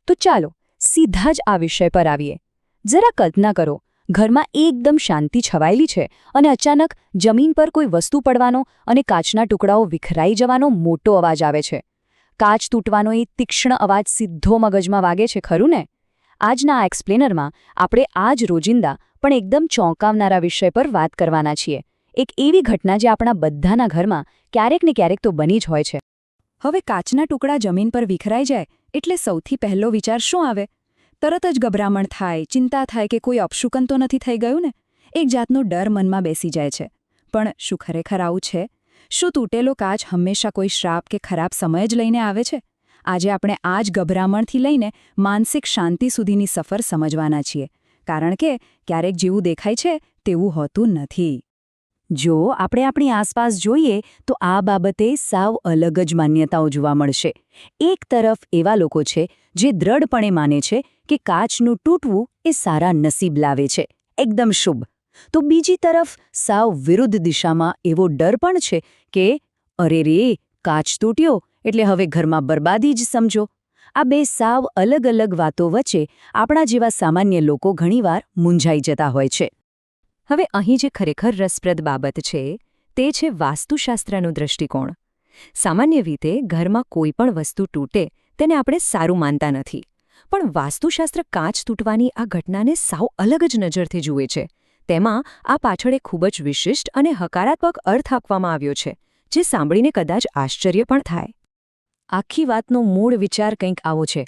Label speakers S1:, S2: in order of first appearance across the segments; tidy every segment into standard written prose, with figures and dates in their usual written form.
S1: તો ચાલો સીધા જ આ વિષય પર આવીએ. જરા કલ્પના કરો, ઘરમાં એકદમ શાંતિ છવાયેલી છે અને અચાનક જમીન પર કોઈ વસ્તુ પડવાનો અને કાચના ટુકડાઓ વિખરાઈ જવાનો મોટો અવાજ આવે છે. કાચ તૂટવાનો એ તીક્ષ્ણ અવાજ સીધો મગજમાં વાગે છે, ખરું ને? આજના આ એક્સપ્લેનરમાં આપણે આ જ રોજિંદા પણ એકદમ ચોંકાવનારા વિષય પર વાત કરવાના છીએ. એક એવી ઘટના જે આપણા બધાના ઘરમાં ક્યારેક ને ક્યારેક તો બની જ હોય છે. હવે કાચના ટુકડા જમીન પર વિખરાઈ જાય એટલે સૌથી પહેલો વિચાર શું આવે? તરત જ ગભરામણ થાય, ચિંતા થાય કે કોઈ અપશુકન તો નથી થઈ ગયું ને? એક જાતનો ડર મનમાં બેસી જાય છે. પણ શું ખરેખર આવું છે? શું તૂટેલો કાચ હંમેશા કોઈ શ્રાપ કે ખરાબ સમય જ લઈને આવે છે? આજે આપણે આ જ ગભરામણથી લઈને માનસિક શાંતિ સુધીની સફર સમજવાના છીએ. કારણ કે ક્યારેક જેવું દેખાય છે તેવું હોતું નથી. જો આપણે આપણી આસપાસ જોઈએ તો આ બાબતે સાવ અલગ જ માન્યતાઓ જોવા મળશે. એક તરફ એવા લોકો છે જે દ્રઢપણે માને છે કે કાચનું તૂટવું એ સારા નસીબ લાવે છે, એકદમ શુભ. તો બીજી તરફ સાવ વિરુદ્ધ દિશામાં એવો ડર પણ છે કે અરે રે, કાચ તૂટ્યો એટલે હવે ઘરમાં બરબાદી જ સમજો. આ બે સાવ અલગ અલગ વાતો વચ્ચે આપણા જેવા સામાન્ય લોકો ઘણીવાર મૂંઝાઈ જતા હોય છે. હવે અહીં જે ખરેખર રસપ્રદ બાબત છે તે છે વાસ્તુશાસ્ત્રનું દૃષ્ટિકોણ. સામાન્ય રીતે ઘરમાં કોઈ પણ વસ્તુ તૂટે તેને આપણે સારું માનતા નથી. પણ વાસ્તુશાસ્ત્ર કાચ તૂટવાની આ ઘટનાને સાવ અલગ જ નજરથી જુએ છે. તેમાં આ પાછળ એક ખૂબ જ વિશિષ્ટ અને હકારાત્મક અર્થ આપવામાં આવ્યો છે, જે સાંભળીને કદાચ આશ્ચર્ય પણ થાય. આખી વાતનો મૂળ વિચાર કંઈક આવો છે: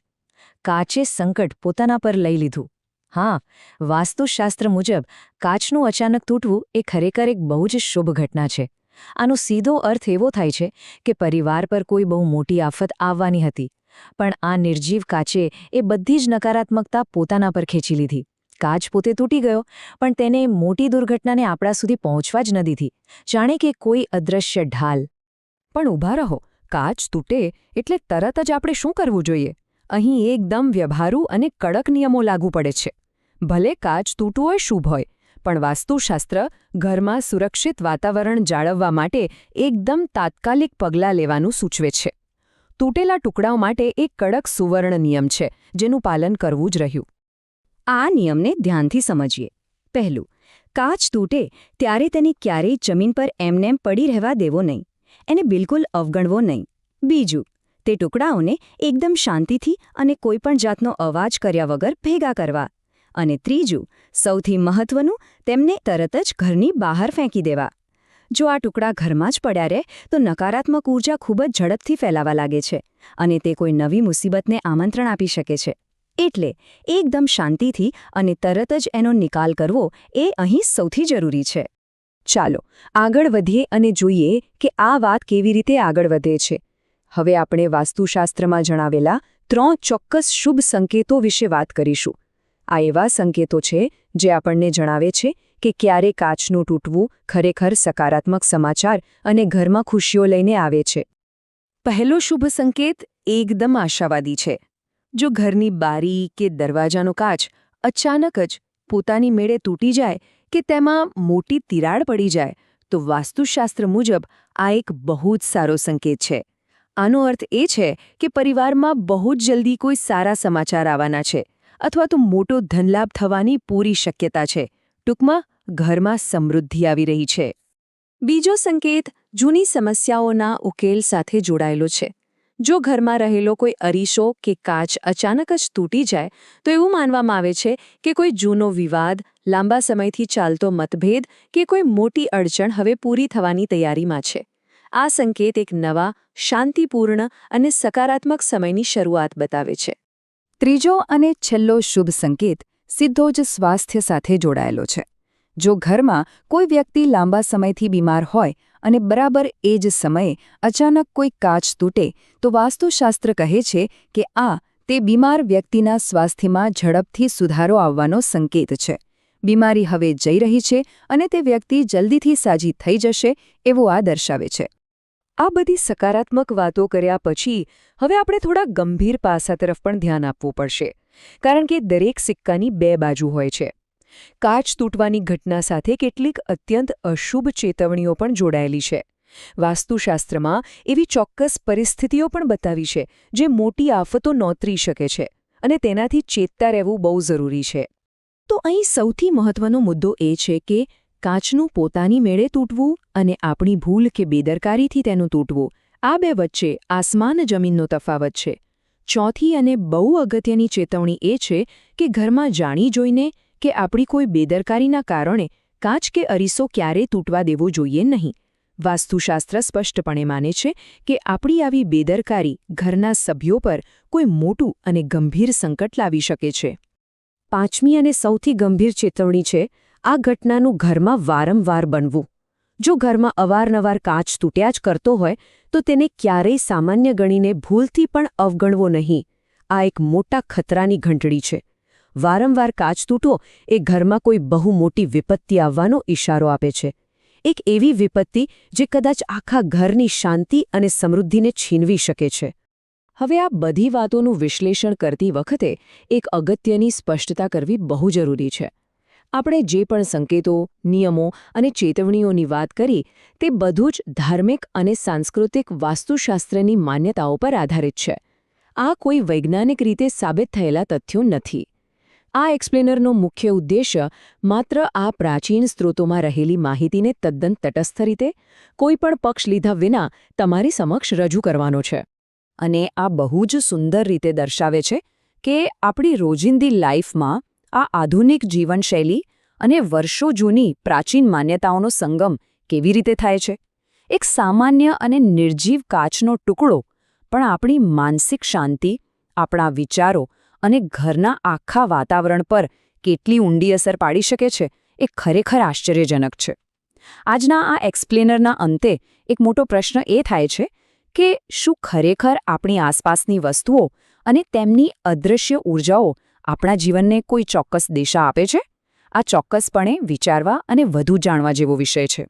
S1: કાચે સંકટ પોતાના પર લઈ લીધું. હા, વાસ્તુશાસ્ત્ર મુજબ કાચનું અચાનક તૂટવું એ ખરેખર એક બહુ જ શુભ ઘટના છે. આનો સીધો અર્થ એવો થાય છે કે પરિવાર પર કોઈ બહુ મોટી આફત આવવાની હતી, પણ આ નિર્જીવ કાચે એ બધી જ નકારાત્મકતા પોતાના પર ખેંચી લીધી. કાચ પોતે તૂટી ગયો, પણ તેને મોટી દુર્ઘટનાને આપણા સુધી પહોંચવા જ ન દીધી, જાણે કે કોઈ અદૃશ્ય ઢાલ. પણ ઊભા રહો, કાચ તૂટે એટલે તરત જ આપણે શું કરવું જોઈએ? અહીં એકદમ વ્યવહારુ અને કડક નિયમો લાગુ પડે છે. ભલે કાચ તૂટવું હોય શુભ હોય, પણ વાસ્તુશાસ્ત્ર ઘરમાં સુરક્ષિત વાતાવરણ જાળવવા માટે એકદમ તાત્કાલિક પગલાં લેવાનું સૂચવે છે. તૂટેલા ટુકડાઓ માટે એક કડક સુવર્ણ નિયમ છે, જેનું પાલન કરવું જ રહ્યું. આ નિયમને ધ્યાનથી સમજીએ. પહેલું, કાચ તૂટે ત્યારે તેને ક્યારેય જમીન પર એમનેમ પડી રહેવા દેવો નહીં. એને બિલકુલ અવગણવો નહીં. બીજું, તે ટુકડાઓને એકદમ શાંતિથી અને કોઈપણ જાતનો અવાજ કર્યા વગર ભેગા કરવા. અને ત્રીજું, સૌથી મહત્વનું, તેમને તરત જ ઘરની બહાર ફેંકી દેવા. જો આ ટુકડા ઘરમાં જ પડ્યા રહે તો નકારાત્મક ઊર્જા ખૂબ જ ઝડપથી ફેલાવા લાગે છે અને તે કોઈ નવી મુસીબતને આમંત્રણ આપી શકે છે. એટલે એકદમ શાંતિથી અને તરત જ એનો નિકાલ કરવો એ અહીં સૌથી જરૂરી છે. ચાલો આગળ વધીએ અને જોઈએ કે આ વાત કેવી રીતે આગળ વધે છે. હવે આપણે વાસ્તુશાસ્ત્રમાં જણાવેલા 3 ચોક્કસ શુભ સંકેતો વિશે વાત કરીશું. આ એવા સંકેતો છે જે આપણને જણાવે છે કે ક્યારે કાચનું તૂટવું ખરેખર સકારાત્મક સમાચાર અને ઘરમાં ખુશીઓ લઈને આવે છે. પહેલો શુભ સંકેત એકદમ આશાવાદી છે. જો ઘરની બારી કે દરવાજાનો કાચ અચાનક જ પોતાની મેળે તૂટી જાય કે તેમાં મોટી તિરાડ પડી જાય, તો વાસ્તુશાસ્ત્ર મુજબ આ એક બહુ જ સારો સંકેત છે. આનો અર્થ એ છે કે પરિવારમાં બહુ જ જલ્દી કોઈ સારા સમાચાર આવવાના છે, અથવા તો મોટો ધનલાભ થવાની પૂરી શક્યતા છે. ટૂંકમાં ઘરમાં સમૃદ્ધિ આવી રહી છે. બીજો સંકેત જૂની સમસ્યાઓના ઉકેલ સાથે જોડાયેલો છે. જો ઘરમાં રહેલો કોઈ અરીસો કે કાચ અચાનક જ તૂટી જાય તો એવું માનવામાં આવે છે કે કોઈ જૂનો વિવાદ, લાંબા સમયથી ચાલતો મતભેદ કે કોઈ મોટી અડચણ હવે પૂરી થવાની તૈયારીમાં છે. આ સંકેત એક નવા, શાંતિપૂર્ણ અને સકારાત્મક સમયની શરૂઆત બતાવે છે. ત્રીજો અને છેલ્લો શુભ સંકેત સીધો જ સ્વાસ્થ્ય સાથે જોડાયેલો છે. જો ઘરમાં કોઈ વ્યક્તિ લાંબા સમયથી બીમાર હોય અને બરાબર એ જ સમયે અચાનક કોઈ કાચ તૂટે તો વાસ્તુશાસ્ત્ર કહે છે કે આ તે બીમાર વ્યક્તિના સ્વાસ્થ્યમાં ઝડપથી સુધારો આવવાનો સંકેત છે. બીમારી હવે જઈ રહી છે અને તે વ્યક્તિ જલ્દીથી સાજી થઈ જશે એવું આ દર્શાવે છે. આ બધી સકારાત્મક વાતો કર્યા પછી હવે આપણે થોડા ગંભીર પાસા તરફ પણ ધ્યાન આપવું પડશે, કારણ કે દરેક સિક્કાની 2 બાજુ હોય છે. કાચ તૂટવાની ઘટના સાથે કેટલીક અત્યંત અશુભ ચેતવણીઓ પણ જોડાયેલી છે. વાસ્તુશાસ્ત્રમાં એવી ચોક્કસ પરિસ્થિતિઓ પણ બતાવી છે જે મોટી આફતો નોતરી શકે છે અને તેનાથી ચેતતા રહેવું બહુ જરૂરી છે. તો અહીં સૌથી મહત્વનો મુદ્દો એ છે કે કાચનું પોતાની મેળે તૂટવું અને આપણી ભૂલ કે બેદરકારીથી તેનું તૂટવું, આ બે વચ્ચે આસમાન જમીનનો તફાવત છે. ચોથી અને બહુ અગત્યની ચેતવણી એ છે કે ઘરમાં જાણી જોઈને કે આપણી કોઈ બેદરકારીના કારણે કાચ કે અરીસો ક્યારેય તૂટવા દેવો જોઈએ નહીં. વાસ્તુશાસ્ત્ર સ્પષ્ટપણે માને છે કે આપણી આવી બેદરકારી ઘરના સભ્યો પર કોઈ મોટું અને ગંભીર સંકટ લાવી શકે છે. પાંચમી અને સૌથી ગંભીર ચેતવણી છે આ ઘટનાનું ઘરમાં વારંવાર બનવું. જો ઘરમાં અવારનવાર કાચ તૂટ્યા જ કરતો હોય તો તેને ક્યારેય સામાન્ય ગણીને ભૂલથી પણ અવગણવો નહીં. આ એક મોટા ખતરાની ઘંટડી છે. વારંવાર કાચ તૂટવો એ ઘરમાં કોઈ બહુ મોટી વિપત્તિ આવવાનો ઇશારો આપે છે. એક એવી વિપત્તિ જે કદાચ આખા ઘરની શાંતિ અને સમૃદ્ધિને છીનવી શકે છે. હવે આ બધી વાતોનું વિશ્લેષણ કરતી વખતે એક અગત્યની સ્પષ્ટતા કરવી બહુ જરૂરી છે. આપણે જે પણ સંકેતો, નિયમો અને ચેતવણીઓની વાત કરી તે બધું જ ધાર્મિક અને સાંસ્કૃતિક વાસ્તુશાસ્ત્રની માન્યતાઓ પર આધારિત છે. આ કોઈ વૈજ્ઞાનિક રીતે સાબિત થયેલા તથ્યો નથી. આ એક્સપ્લેનરનો મુખ્ય ઉદ્દેશ્ય માત્ર આ પ્રાચીન સ્ત્રોતોમાં રહેલી માહિતીને તદ્દન તટસ્થ રીતે કોઈપણ પક્ષ લીધા વિના તમારી સમક્ષ રજૂ કરવાનો છે. અને આ બહુ જ સુંદર રીતે દર્શાવે છે કે આપણી રોજિંદી લાઈફમાં આ આધુનિક જીવનશૈલી અને વર્ષો જૂની પ્રાચીન માન્યતાઓનો સંગમ કેવી રીતે થાય છે. એક સામાન્ય અને નિર્જીવ કાચનો ટુકડો પણ આપણી માનસિક શાંતિ, આપણા વિચારો અને ઘરના આખા વાતાવરણ પર કેટલી ઊંડી અસર પાડી શકે છે એ ખરેખર આશ્ચર્યજનક છે. આજના આ એક્સપ્લેનરના અંતે એક મોટો પ્રશ્ન એ થાય છે કે શું ખરેખર આપણી આસપાસની વસ્તુઓ અને તેમની અદૃશ્ય ઊર્જાઓ આપણા જીવનને કોઈ ચોક્કસ દિશા આપે છે? આ ચોક્કસપણે વિચારવા અને વધુ જાણવા જેવો વિષય છે.